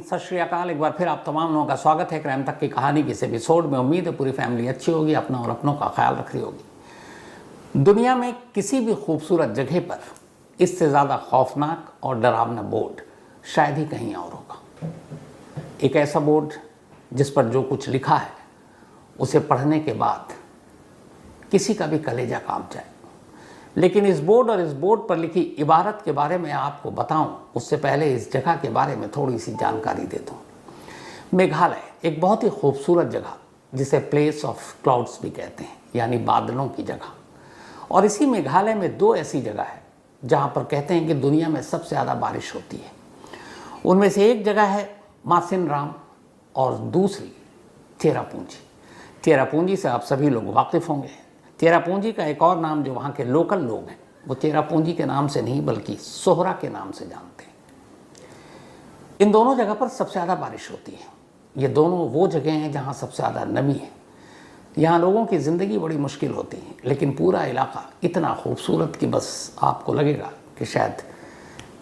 सत श्री अकाल। एक बार फिर आप तमाम लोगों का स्वागत है क्राइम तक की कहानी की इस एपिसोड में। उम्मीद है पूरी फैमिली अच्छी होगी, अपना और अपनों का ख्याल रख रही होगी। दुनिया में किसी भी खूबसूरत जगह पर इससे ज़्यादा खौफनाक और डरावना बोर्ड शायद ही कहीं और होगा। एक ऐसा बोर्ड जिस पर जो कुछ लिखा है उसे पढ़ने के बाद किसी का भी कलेजा कांप जाए। लेकिन इस बोर्ड और इस बोर्ड पर लिखी इबारत के बारे में आपको बताऊं उससे पहले इस जगह के बारे में थोड़ी सी जानकारी दे दूं। मेघालय एक बहुत ही खूबसूरत जगह जिसे प्लेस ऑफ क्लाउड्स भी कहते हैं, यानी बादलों की जगह। और इसी मेघालय में दो ऐसी जगह है जहां पर कहते हैं कि दुनिया में सबसे ज़्यादा बारिश होती है। उनमें से एक जगह है मासिनराम और दूसरी चेरापूंजी। चेरापूंजी से आप सभी लोग वाकिफ़ होंगे। चेरापूंजी का एक और नाम जो वहाँ के लोकल लोग हैं वो चेरापूंजी के नाम से नहीं बल्कि सोहरा के नाम से जानते हैं। इन दोनों जगह पर सबसे ज़्यादा बारिश होती है। ये दोनों वो जगह हैं जहाँ सबसे ज़्यादा नमी है। यहाँ लोगों की ज़िंदगी बड़ी मुश्किल होती है, लेकिन पूरा इलाका इतना खूबसूरत कि बस आपको लगेगा कि शायद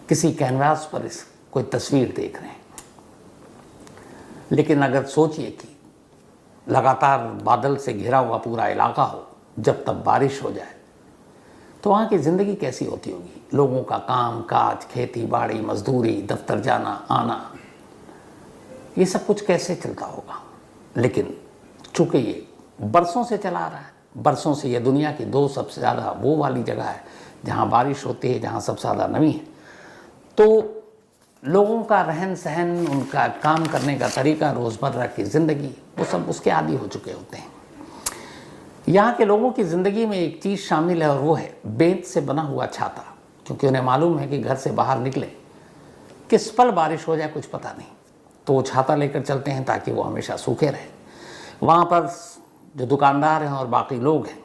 किसी कैनवास पर इस कोई तस्वीर देख रहे हैं। लेकिन अगर सोचिए कि लगातार बादल से घिरा हुआ पूरा इलाका हो, जब तक बारिश हो जाए तो वहाँ की ज़िंदगी कैसी होती होगी। लोगों का काम काज, खेती बाड़ी, मजदूरी, दफ्तर जाना आना, ये सब कुछ कैसे चलता होगा। लेकिन चूँकि ये बरसों से चला आ रहा है, बरसों से ये दुनिया की दो सबसे ज़्यादा वो वाली जगह है जहाँ बारिश होती है, जहाँ सबसे ज़्यादा नमी है, तो लोगों का रहन सहन, उनका काम करने का तरीका, रोज़मर्रा की ज़िंदगी, वो सब उसके आदी हो चुके होते हैं। यहाँ के लोगों की ज़िंदगी में एक चीज़ शामिल है और वो है बेंत से बना हुआ छाता, क्योंकि उन्हें मालूम है कि घर से बाहर निकले किस पल बारिश हो जाए कुछ पता नहीं, तो वो छाता लेकर चलते हैं ताकि वो हमेशा सूखे रहे। वहाँ पर जो दुकानदार हैं और बाकी लोग हैं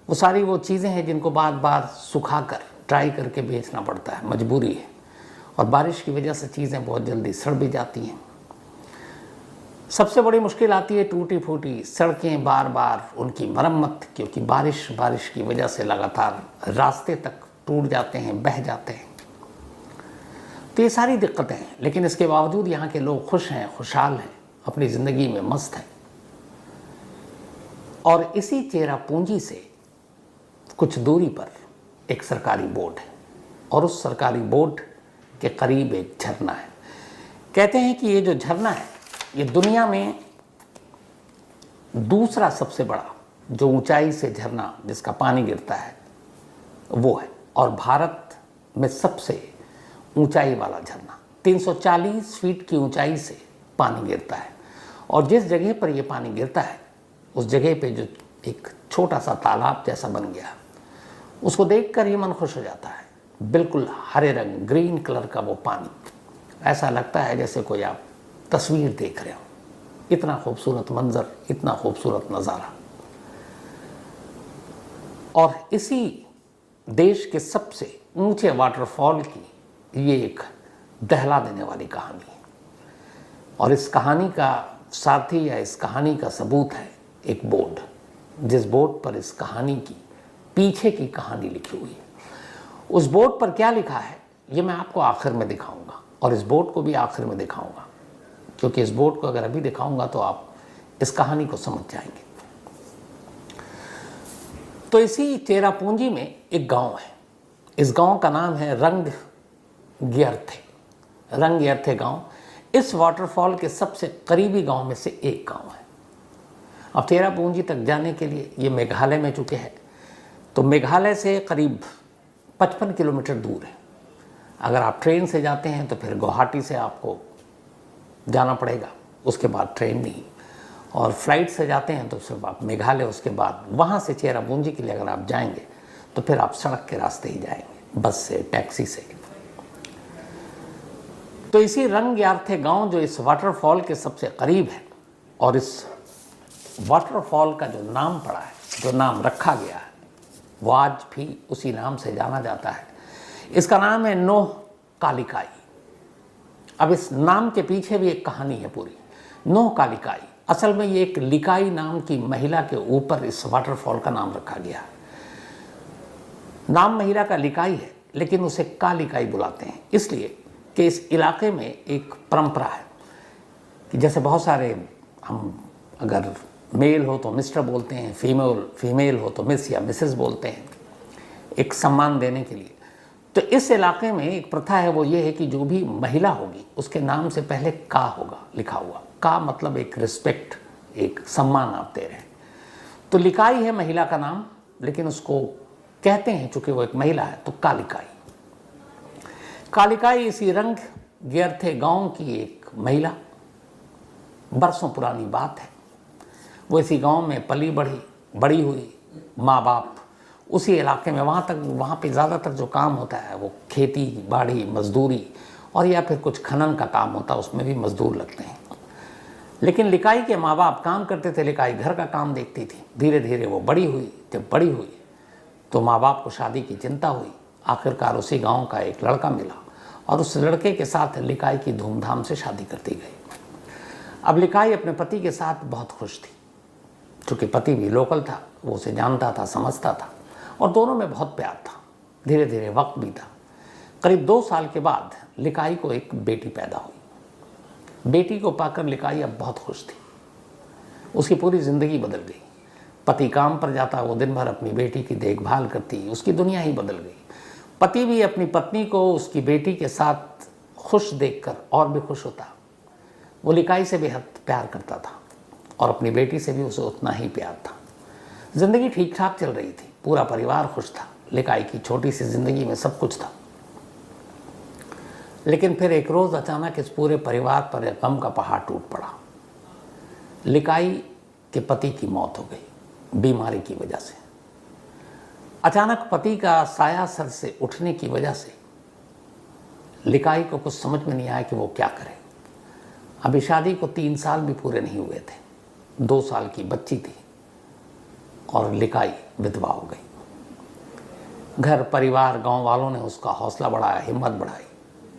वो सारी वो चीज़ें हैं जिनको बार बार सुखा कर ड्राई करके बेचना पड़ता है, मजबूरी है। और बारिश की वजह से चीज़ें बहुत जल्दी सड़ भी जाती हैं। सबसे बड़ी मुश्किल आती है टूटी फूटी सड़कें, बार बार उनकी मरम्मत, क्योंकि बारिश की वजह से लगातार रास्ते तक टूट जाते हैं, बह जाते हैं। तो ये सारी दिक्कतें हैं, लेकिन इसके बावजूद यहाँ के लोग खुश हैं, खुशहाल हैं, अपनी ज़िंदगी में मस्त हैं। और इसी चेरापूंजी से कुछ दूरी पर एक सरकारी बोर्ड है और उस सरकारी बोर्ड के करीब एक झरना है। कहते हैं कि ये जो झरना है ये दुनिया में दूसरा सबसे बड़ा जो ऊंचाई से झरना जिसका पानी गिरता है वो है, और भारत में सबसे ऊंचाई वाला झरना 340 फीट की ऊंचाई से पानी गिरता है। और जिस जगह पर ये पानी गिरता है उस जगह पे जो एक छोटा सा तालाब जैसा बन गया, उसको देखकर ही मन खुश हो जाता है। बिल्कुल हरे रंग, ग्रीन कलर का वो पानी, ऐसा लगता है जैसे कोई आप तस्वीर देख रहे हो। इतना खूबसूरत मंजर, इतना खूबसूरत नज़ारा। और इसी देश के सबसे ऊंचे वाटरफॉल की ये एक दहला देने वाली कहानी है। और इस कहानी का साथी या इस कहानी का सबूत है एक बोर्ड, जिस बोर्ड पर इस कहानी की पीछे की कहानी लिखी हुई है। उस बोर्ड पर क्या लिखा है ये मैं आपको आखिर में दिखाऊंगा, और इस बोर्ड को भी आखिर में दिखाऊंगा, क्योंकि इस बोर्ड को अगर अभी दिखाऊंगा तो आप इस कहानी को समझ जाएंगे। तो इसी चेरापूंजी में एक गांव है। इस गांव का नाम है रंगग्यरथे। रंगग्यरथे गांव इस वाटरफॉल के सबसे करीबी गांव में से एक गांव है। अब चेरापूंजी तक जाने के लिए ये मेघालय में चुके हैं, तो मेघालय से करीब 55 किलोमीटर दूर है। अगर आप ट्रेन से जाते हैं तो फिर गुवाहाटी से आपको जाना पड़ेगा, उसके बाद ट्रेन नहीं, और फ्लाइट से जाते हैं तो सिर्फ आप मेघालय, उसके बाद वहाँ से चेरापूंजी के लिए अगर आप जाएंगे तो फिर आप सड़क के रास्ते ही जाएंगे, बस से, टैक्सी से। तो इसी रंगग्यरथे गांव जो इस वाटरफॉल के सबसे करीब है, और इस वाटरफॉल का जो नाम पड़ा है, जो नाम रखा गया है, वो आज भी उसी नाम से जाना जाता है। इसका नाम है नोह कालिकाई। अब इस नाम के पीछे भी एक कहानी है पूरी। नोह कालिकाई, असल में ये एक लिकाई नाम की महिला के ऊपर इस वाटरफॉल का नाम रखा गया। नाम महिला का लिकाई है, लेकिन उसे कालिकाई बुलाते हैं, इसलिए कि इस इलाके में एक परंपरा है कि जैसे बहुत सारे, हम अगर मेल हो तो मिस्टर बोलते हैं, फीमेल हो तो मिस या मिसेस बोलते हैं, एक सम्मान देने के लिए। तो इस इलाके में एक प्रथा है, वो ये है कि जो भी महिला होगी उसके नाम से पहले का होगा लिखा हुआ। का मतलब एक रिस्पेक्ट, एक सम्मान आप दे रहे हैं। तो लिकाई है महिला का नाम, लेकिन उसको कहते हैं चूंकि वो एक महिला है तो कालिकाई। कालिकाई इसी रंग गिरथे गांव की एक महिला, बरसों पुरानी बात है। वो इसी गांव में पली बड़ी हुई, माँ बाप उसी इलाके में, वहाँ पे ज़्यादातर जो काम होता है वो खेती बाड़ी मजदूरी और या फिर कुछ खनन का काम होता है, उसमें भी मजदूर लगते हैं। लेकिन लिकाई के माँ बाप काम करते थे, लिकाई घर का काम देखती थी। धीरे धीरे वो बड़ी हुई। जब बड़ी हुई तो माँ बाप को शादी की चिंता हुई। आखिरकार उसी गांव का एक लड़का मिला और उस लड़के के साथ लिकाई की धूमधाम से शादी करती गई। अब लिकाई अपने पति के साथ बहुत खुश थी, क्योंकि पति भी लोकल था, वो उसे जानता था, समझता था और दोनों में बहुत प्यार था। धीरे धीरे वक्त बीता। करीब 2 साल के बाद लिकाई को एक बेटी पैदा हुई। बेटी को पाकर लिकाई अब बहुत खुश थी। उसकी पूरी ज़िंदगी बदल गई। पति काम पर जाता, वो दिन भर अपनी बेटी की देखभाल करती, उसकी दुनिया ही बदल गई। पति भी अपनी पत्नी को उसकी बेटी के साथ खुश देखकर और भी खुश होता। वो लिकाई से बेहद प्यार करता था और अपनी बेटी से भी उसे उतना ही प्यार था। ज़िंदगी ठीक ठाक चल रही थी, पूरा परिवार खुश था। लिकाई की छोटी सी ज़िंदगी में सब कुछ था। लेकिन फिर एक रोज़ अचानक इस पूरे परिवार पर एक गम का पहाड़ टूट पड़ा। लिकाई के पति की मौत हो गई बीमारी की वजह से। अचानक पति का साया सर से उठने की वजह से लिकाई को कुछ समझ में नहीं आया कि वो क्या करे। अभी शादी को 3 साल भी पूरे नहीं हुए थे। 2 साल की बच्ची थी और लिकाई विधवा हो गई। घर परिवार गांव वालों ने उसका हौसला बढ़ाया, हिम्मत बढ़ाई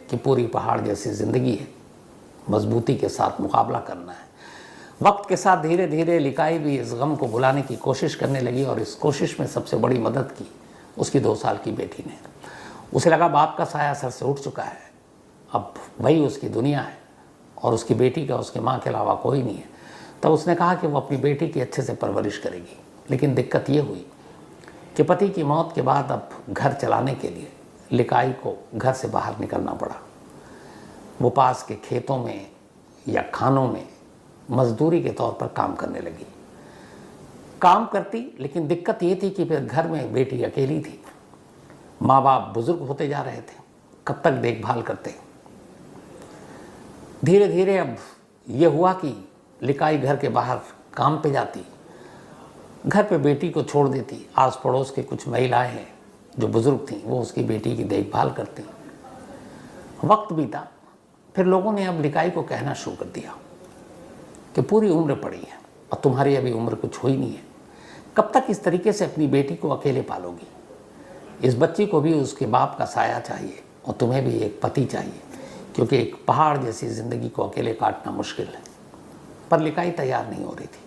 कि पूरी पहाड़ जैसी ज़िंदगी है, मजबूती के साथ मुकाबला करना है। वक्त के साथ धीरे धीरे लिकाई भी इस गम को भुलाने की कोशिश करने लगी और इस कोशिश में सबसे बड़ी मदद की उसकी 2 साल की बेटी ने। उसे लगा बाप का साया सर से उठ चुका है, अब वही उसकी दुनिया है और उसकी बेटी का उसकी माँ के अलावा कोई नहीं है। तब उसने कहा कि वो अपनी बेटी की अच्छे से परवरिश करेगी। लेकिन दिक्कत ये हुई कि पति की मौत के बाद अब घर चलाने के लिए लिकाई को घर से बाहर निकलना पड़ा। वो पास के खेतों में या खानों में मजदूरी के तौर पर काम करने लगी। काम करती, लेकिन दिक्कत ये थी कि फिर घर में बेटी अकेली थी। माँ बाप बुजुर्ग होते जा रहे थे, कब तक देखभाल करते। धीरे धीरे अब ये हुआ कि लिकाई घर के बाहर काम पे जाती, घर पे बेटी को छोड़ देती। आस पड़ोस के कुछ महिलाएं हैं जो बुजुर्ग थीं, वो उसकी बेटी की देखभाल करती। वक्त बीता, फिर लोगों ने अब लिकाई को कहना शुरू कर दिया कि पूरी उम्र पड़ी है और तुम्हारी अभी उम्र कुछ हुई नहीं है, कब तक इस तरीके से अपनी बेटी को अकेले पालोगी। इस बच्ची को भी उसके बाप का साया चाहिए और तुम्हें भी एक पति चाहिए, क्योंकि एक पहाड़ जैसी ज़िंदगी को अकेले काटना मुश्किल है। पर लिकाई तैयार नहीं हो रही थी।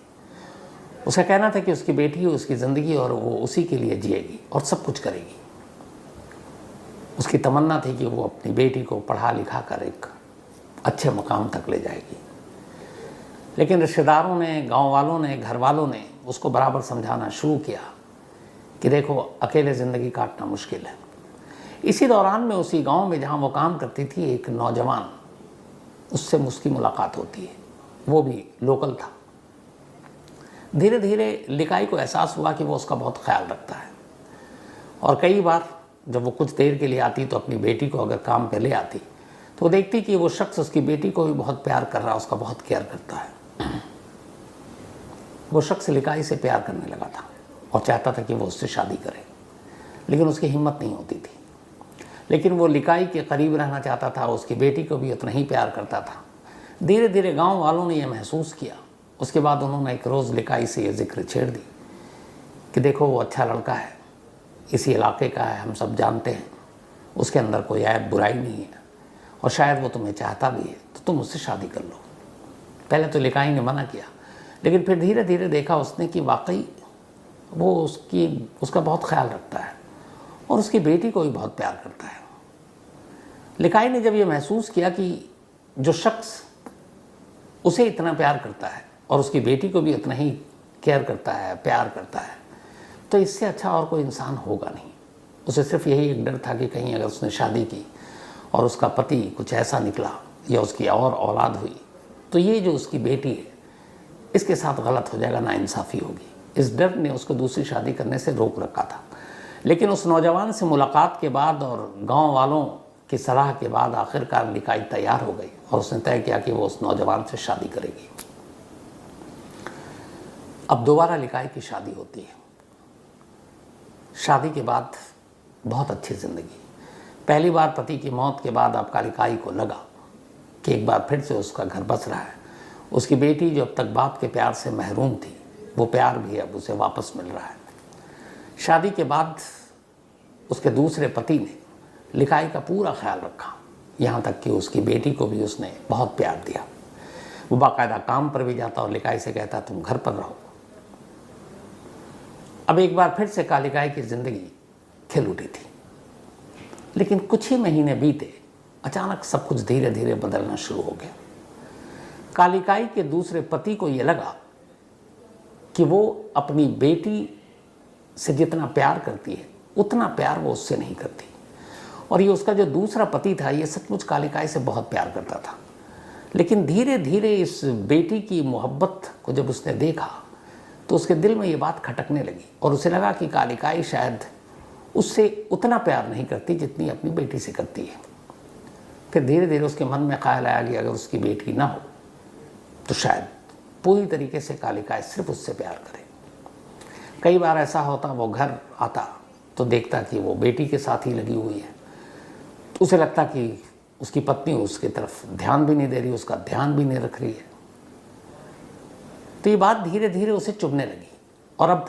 उसका कहना था कि उसकी बेटी है, उसकी ज़िंदगी और वो उसी के लिए जिएगी और सब कुछ करेगी। उसकी तमन्ना थी कि वो अपनी बेटी को पढ़ा लिखा कर एक अच्छे मकाम तक ले जाएगी। लेकिन रिश्तेदारों ने, गांव वालों ने, घर वालों ने उसको बराबर समझाना शुरू किया कि देखो अकेले ज़िंदगी काटना मुश्किल है। इसी दौरान में उसी गांव में जहां वो काम करती थी, एक नौजवान, उससे उसकी मुलाकात होती है। वो भी लोकल था। धीरे धीरे लिकाई को एहसास हुआ कि वो उसका बहुत ख्याल रखता है और कई बार जब वो कुछ देर के लिए आती तो अपनी बेटी को अगर काम पे ले आती तो वो देखती कि वो शख्स उसकी बेटी को भी बहुत प्यार कर रहा है, उसका बहुत केयर करता है। वो शख्स लिकाई से प्यार करने लगा था और चाहता था कि वो उससे शादी करे, लेकिन उसकी हिम्मत नहीं होती थी। लेकिन वो लिकाई के करीब रहना चाहता था, उसकी बेटी को भी उतना ही प्यार करता था। धीरे धीरे गांव वालों ने यह महसूस किया। उसके बाद उन्होंने एक रोज़ लिकाई से ये जिक्र छेड़ दी कि देखो वो अच्छा लड़का है, इसी इलाके का है, हम सब जानते हैं, उसके अंदर कोई ऐब बुराई नहीं है और शायद वो तुम्हें चाहता भी है, तो तुम उससे शादी कर लो। पहले तो लिकाई ने मना किया, लेकिन फिर धीरे धीरे देखा उसने कि वाकई वो उसका बहुत ख्याल रखता है और उसकी बेटी को भी बहुत प्यार करता है। लिकाई ने जब ये महसूस किया कि जो शख्स उसे इतना प्यार करता है और उसकी बेटी को भी उतना ही केयर करता है, प्यार करता है, तो इससे अच्छा और कोई इंसान होगा नहीं। उसे सिर्फ यही एक डर था कि कहीं अगर उसने शादी की और उसका पति कुछ ऐसा निकला या उसकी और औलाद हुई तो ये जो उसकी बेटी है इसके साथ गलत हो जाएगा, नाइंसाफ़ी होगी। इस डर ने उसको दूसरी शादी करने से रोक रखा था। लेकिन उस नौजवान से मुलाकात के बाद और गांव वालों की सलाह के बाद आखिरकार लिकाई तैयार हो गई और उसने तय किया कि वो उस नौजवान से शादी करेगी। अब दोबारा लिकाई की शादी होती है। शादी के बाद बहुत अच्छी ज़िंदगी। पहली बार पति की मौत के बाद अब लिकाई को लगा कि एक बार फिर से उसका घर बस रहा है। उसकी बेटी जो अब तक बाप के प्यार से महरूम थी, वो प्यार भी अब उसे वापस मिल रहा है। शादी के बाद उसके दूसरे पति ने लिकाई का पूरा ख्याल रखा, यहाँ तक कि उसकी बेटी को भी उसने बहुत प्यार दिया। वो बाकायदा काम पर भी जाता और लिकाई से कहता तुम घर पर रहो। अब एक बार फिर से कालिकाई की ज़िंदगी खिल उठी थी। लेकिन कुछ ही महीने बीते, अचानक सब कुछ धीरे धीरे बदलना शुरू हो गया। कालिकाई के दूसरे पति को ये लगा कि वो अपनी बेटी से जितना प्यार करती है उतना प्यार वो उससे नहीं करती। और ये उसका जो दूसरा पति था ये सचमुच कालिकाई से बहुत प्यार करता था। लेकिन धीरे धीरे इस बेटी की मोहब्बत को जब उसने देखा तो उसके दिल में ये बात खटकने लगी और उसे लगा कि कालिकाई शायद उससे उतना प्यार नहीं करती जितनी अपनी बेटी से करती है। फिर धीरे धीरे उसके मन में ख्याल आया कि अगर उसकी बेटी ना हो तो शायद पूरी तरीके से कालिकाई सिर्फ उससे प्यार करे। कई बार ऐसा होता, वो घर आता तो देखता कि वो बेटी के साथ ही लगी हुई है, तो उसे लगता कि उसकी पत्नी उसकी तरफ ध्यान भी नहीं दे रही, उसका ध्यान भी नहीं रख रही है। तो ये बात धीरे धीरे उसे चुभने लगी और अब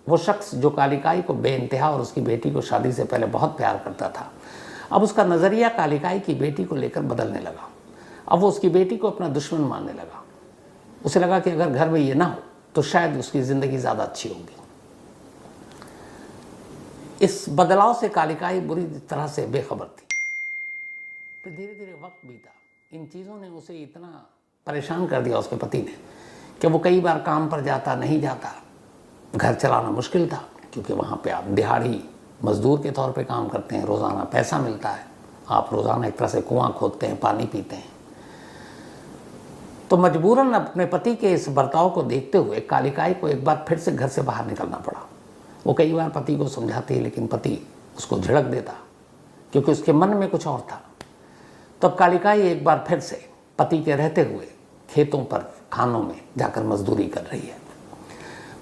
वो शख्स जो कालिकाई को बेइंतहा और उसकी बेटी को शादी से पहले बहुत प्यार करता था, अब उसका नज़रिया कालिकाई की बेटी को लेकर बदलने लगा। अब वो उसकी बेटी को अपना दुश्मन मानने लगा। उसे लगा कि अगर घर में ये ना हो तो शायद उसकी ज़िंदगी ज़्यादा अच्छी होगी। इस बदलाव से कालिकाई बुरी तरह से बेखबर थी। फिर धीरे धीरे वक्त बीता। इन चीज़ों ने उसे इतना परेशान कर दिया, उसके पति ने, कि वो कई बार काम पर जाता नहीं जाता। घर चलाना मुश्किल था क्योंकि वहाँ पे आप दिहाड़ी मजदूर के तौर पे काम करते हैं, रोज़ाना पैसा मिलता है, आप रोज़ाना एक तरह से कुआं खोदते हैं, पानी पीते हैं। तो मजबूरन अपने पति के इस बर्ताव को देखते हुए कालिकाई को एक बार फिर से घर से बाहर निकलना पड़ा। वो कई बार पति को समझाती लेकिन पति उसको झिड़क देता क्योंकि उसके मन में कुछ और था। तो अब कालिकाई एक बार फिर से पति के रहते हुए खेतों पर, खानों में जाकर मजदूरी कर रही है।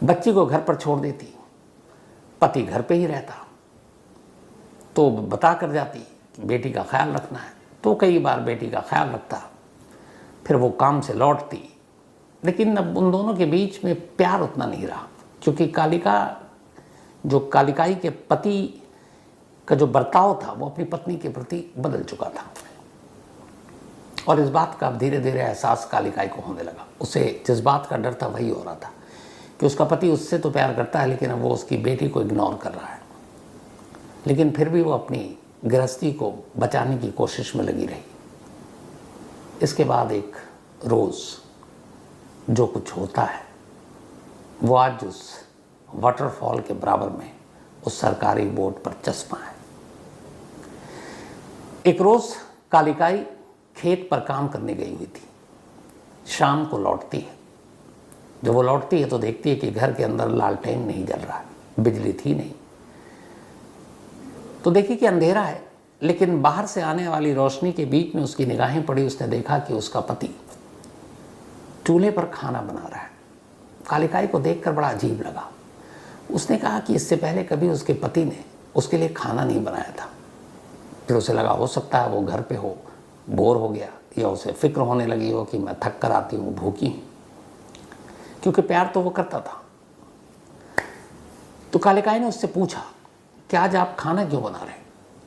बच्ची को घर पर छोड़ देती, पति घर पे ही रहता, तो बता कर जाती कि बेटी का ख्याल रखना है, तो कई बार बेटी का ख्याल रखता। फिर वो काम से लौटती। लेकिन अब उन दोनों के बीच में प्यार उतना नहीं रहा क्योंकि कालिकाई के पति का जो बर्ताव था वो अपनी पत्नी के प्रति बदल चुका था। और इस बात का अब धीरे धीरे एहसास कालिकाई को होने लगा। उसे जिस बात का डर था वही हो रहा था कि उसका पति उससे तो प्यार करता है लेकिन अब वो उसकी बेटी को इग्नोर कर रहा है। लेकिन फिर भी वो अपनी गृहस्थी को बचाने की कोशिश में लगी रही। इसके बाद एक रोज़ जो कुछ होता है वो आज उस वाटरफॉल के बराबर में उस सरकारी बोर्ड पर चश्मा है। एक रोज़ कालिकाई खेत पर काम करने गई हुई थी। शाम को लौटती है। जब वो लौटती है तो देखती है कि घर के अंदर लालटेन नहीं जल रहा है, बिजली थी नहीं। तो देखी कि अंधेरा है, लेकिन बाहर से आने वाली रोशनी के बीच में उसकी निगाहें पड़ी। उसने देखा कि उसका पति चूल्हे पर खाना बना रहा है। कालिकाई को देखकर बड़ा अजीब लगा। उसने कहा कि इससे पहले कभी उसके पति ने उसके लिए खाना नहीं बनाया था। फिर उसे लगा हो सकता है वो घर पे हो, बोर हो गया, या उसे फिक्र होने लगी हो कि मैं थक कर आती हूँ, भूखी हूँ, क्योंकि प्यार तो वो करता था। तो कालिकाई ने उससे पूछा कि आज आप खाना क्यों बना रहे हैं?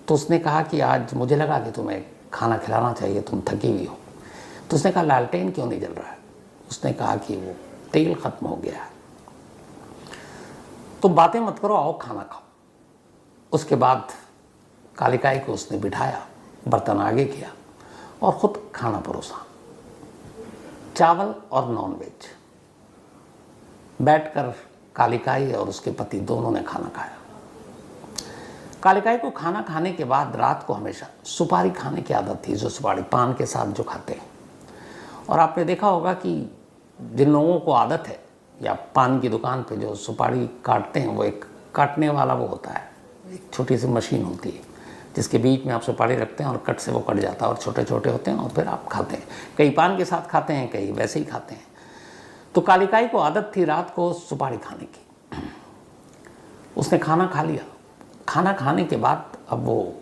तो उसने कहा कि आज मुझे लगा कि तुम्हें खाना खिलाना चाहिए, तुम थकी हुई हो। तो उसने कहा लालटेन क्यों नहीं जल रहा है? उसने कहा कि वो तेल खत्म हो गया है। तो बातें मत करो, आओ खाना खाओ। उसके बाद कालिकाई को उसने बिठाया बर्तन आगे किया और ख़ुद खाना परोसा, चावल और नॉनवेज। बैठकर कालिकाई और उसके पति दोनों ने खाना खाया। कालिकाई को खाना खाने के बाद रात को हमेशा सुपारी खाने की आदत थी, जो सुपारी पान के साथ जो खाते हैं। और आपने देखा होगा कि जिन लोगों को आदत है या पान की दुकान पे जो सुपारी काटते हैं, वो एक काटने वाला वो होता है, एक छोटी सी मशीन होती है जिसके बीच में आप सुपारी रखते हैं और कट से वो कट जाता है और छोटे छोटे होते हैं और फिर आप खाते हैं। कई पान के साथ खाते हैं, कई वैसे ही खाते हैं। तो कालिकाई को आदत थी रात को सुपारी खाने की। उसने खाना खा लिया। खाना खाने के बाद अब वो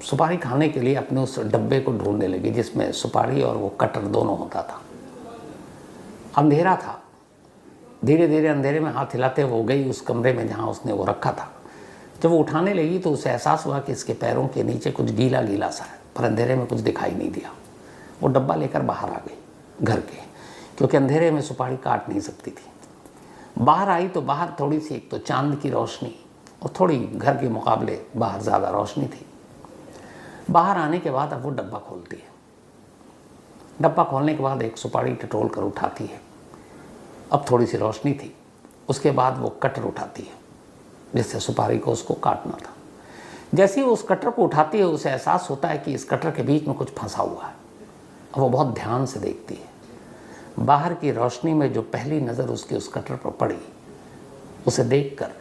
सुपारी खाने के लिए अपने उस डब्बे को ढूंढने लगी जिसमें सुपारी और वो कटर दोनों होता था। अंधेरा था। धीरे धीरे अंधेरे में हाथ हिलाते वो गई उस कमरे में जहाँ उसने वो रखा था। जब वो उठाने लगी तो उसे एहसास हुआ कि इसके पैरों के नीचे कुछ गीला गीला सा है, पर अंधेरे में कुछ दिखाई नहीं दिया। वो डब्बा लेकर बाहर आ गई घर के, क्योंकि अंधेरे में सुपारी काट नहीं सकती थी। बाहर आई तो बाहर थोड़ी सी एक तो चांद की रोशनी और थोड़ी घर के मुकाबले बाहर ज़्यादा रोशनी थी। बाहर आने के बाद अब वो डब्बा खोलती है। डब्बा खोलने के बाद एक सुपारी टटोल कर उठाती है। अब थोड़ी सी रोशनी थी। उसके बाद वो कटर उठाती है जिससे सुपारी को उसको काटना था। जैसे ही वो उस कटर को उठाती है उसे एहसास होता है कि इस कटर के बीच में कुछ फंसा हुआ है। अब वो बहुत ध्यान से देखती है। बाहर की रोशनी में जो पहली नज़र उसकी उस कटर पर पड़ी, उसे देखकर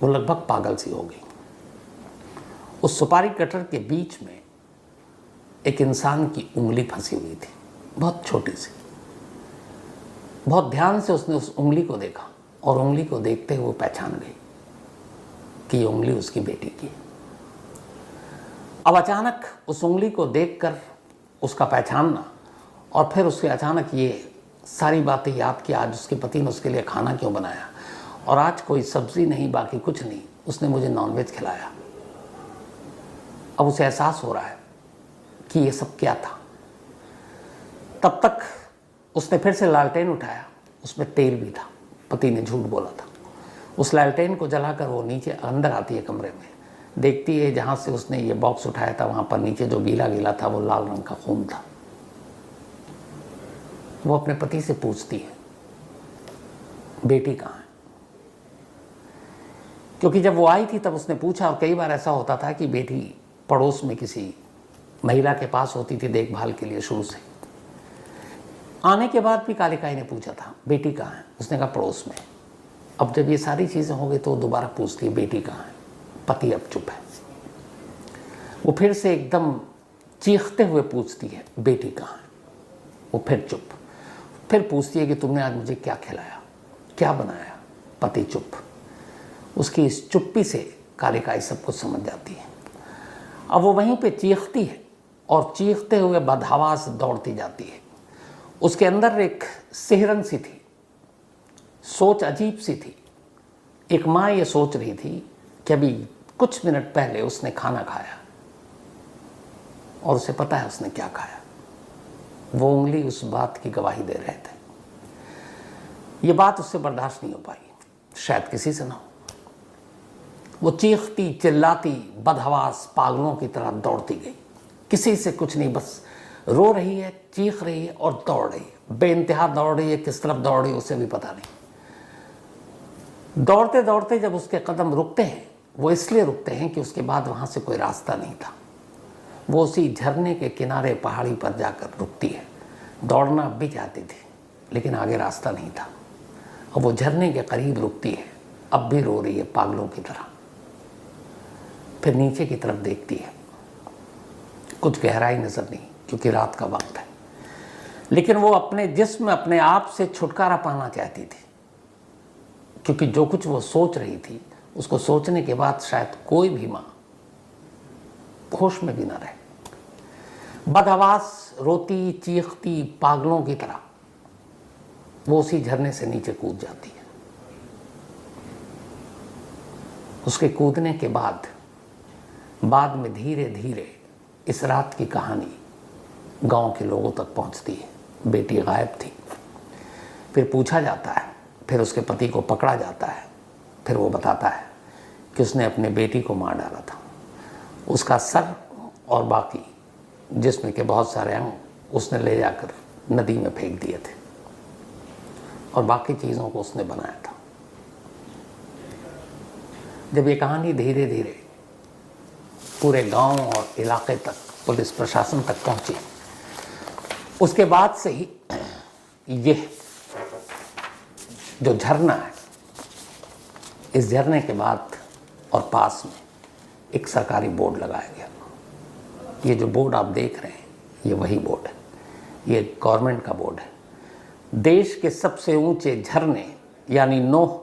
वो लगभग पागल सी हो गई। उस सुपारी कटर के बीच में एक इंसान की उंगली फंसी हुई थी, बहुत छोटी सी। बहुत ध्यान से उसने उस उंगली को देखा और उंगली को देखते हुए पहचान गई कि ये उंगली उसकी बेटी की। अब अचानक उस उंगली को देखकर उसका पहचानना और फिर उसके अचानक ये सारी बातें याद की, आज उसके पति ने उसके लिए खाना क्यों बनाया और आज कोई सब्जी नहीं, बाकी कुछ नहीं, उसने मुझे नॉनवेज खिलाया। अब उसे एहसास हो रहा है कि ये सब क्या था। तब तक उसने फिर से लालटेन उठाया, उसमें तेल भी था, पति ने झूठ बोला था। उस लालटेन को जलाकर वो नीचे अंदर आती है कमरे में, देखती है जहाँ से उसने ये बॉक्स उठाया था वहाँ पर नीचे जो गीला गीला था वो लाल रंग का खून था। वो अपने पति से पूछती है बेटी कहाँ है, क्योंकि जब वो आई थी तब उसने पूछा। और कई बार ऐसा होता था कि बेटी पड़ोस में किसी महिला के पास होती थी देखभाल के लिए शुरू से। आने के बाद भी कालिकाई ने पूछा था बेटी कहाँ है, उसने कहा पड़ोस में। अब जब ये सारी चीज़ें हो गई तो वो दोबारा पूछती है बेटी कहाँ है। पति अब चुप है। वो फिर से एकदम चीखते हुए पूछती है बेटी कहाँ है। वो फिर चुप। फिर पूछती है कि तुमने आज मुझे क्या खिलाया, क्या बनाया। पति चुप। उसकी इस चुप्पी से कालिकाई सब कुछ समझ जाती है। अब वो वहीं पे चीखती है और चीखते हुए बदहवास दौड़ती जाती है। उसके अंदर एक सिहरन सी थी, सोच अजीब सी थी। एक माँ ये सोच रही थी कि अभी कुछ मिनट पहले उसने खाना खाया और उसे पता है उसने क्या खाया। वो उंगली उस बात की गवाही दे रहे थे। ये बात उससे बर्दाश्त नहीं हो पाई, शायद किसी से ना हो। वो चीखती चिल्लाती बदहवास पागलों की तरह दौड़ती गई। किसी से कुछ नहीं, बस रो रही है, चीख रही है और दौड़ रही है। बेइंतहा दौड़ रही है, किस तरफ दौड़ रही है उसे भी पता नहीं। दौड़ते दौड़ते जब उसके कदम रुकते हैं, वो इसलिए रुकते हैं कि उसके बाद वहाँ से कोई रास्ता नहीं था। वो उसी झरने के किनारे पहाड़ी पर जाकर रुकती है। दौड़ना भी चाहती थी लेकिन आगे रास्ता नहीं था। अब वो झरने के करीब रुकती है, अब भी रो रही है पागलों की तरह। फिर नीचे की तरफ देखती है, कुछ गहराई नजर नहीं क्योंकि रात का वक्त है। लेकिन वो अपने जिस्म अपने आप से छुटकारा पाना चाहती थी, क्योंकि जो कुछ वो सोच रही थी उसको सोचने के बाद शायद कोई भी माँ होश में भी ना रहे। बदहवास रोती चीखती पागलों की तरह वो उसी झरने से नीचे कूद जाती है। उसके कूदने के बाद में धीरे धीरे इस रात की कहानी गांव के लोगों तक पहुंचती है। बेटी गायब थी। फिर पूछा जाता है, फिर उसके पति को पकड़ा जाता है। फिर वो बताता है कि उसने अपने बेटी को मार डाला था। उसका सर और बाकी जिसमें के बहुत सारे अंग उसने ले जाकर नदी में फेंक दिए थे और बाकी चीज़ों को उसने बनाया था। जब ये कहानी धीरे धीरे पूरे गांव और इलाके तक, पुलिस प्रशासन तक पहुंची, उसके बाद से ही ये जो झरना है, इस झरने के बाद और पास में एक सरकारी बोर्ड लगाया गया। ये जो बोर्ड आप देख रहे हैं, ये वही बोर्ड है, ये गवर्नमेंट का बोर्ड है। देश के सबसे ऊंचे झरने यानी नोह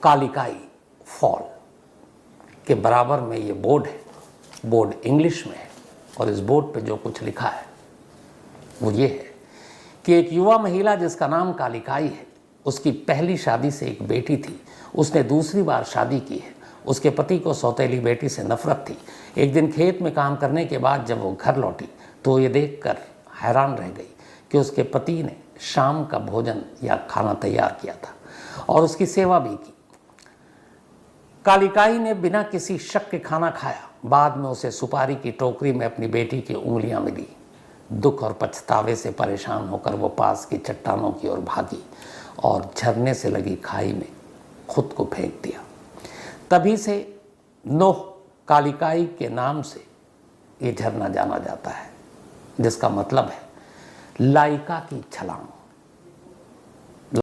कालिकाई फॉल के बराबर में ये बोर्ड है। बोर्ड इंग्लिश में है और इस बोर्ड पे जो कुछ लिखा है वो ये है कि एक युवा महिला जिसका नाम कालिकाई है, उसकी पहली शादी से एक बेटी थी। उसने दूसरी बार शादी की है। उसके पति को सौतेली बेटी से नफरत थी। एक दिन खेत में काम करने के बाद जब वो घर लौटी तो ये देखकर हैरान रह गई कि उसके पति ने शाम का भोजन या खाना तैयार किया था और उसकी सेवा भी की। कालिकाई ने बिना किसी शक के खाना खाया। बाद में उसे सुपारी की टोकरी में अपनी बेटी की उंगलियां मिली। दुख और पछतावे से परेशान होकर वो पास की चट्टानों की ओर भागी और झरने से लगी खाई में खुद को फेंक दिया। तभी से नोह कालिकाई के नाम से ये झरना जाना जाता है, जिसका मतलब है लाइका की छलांग।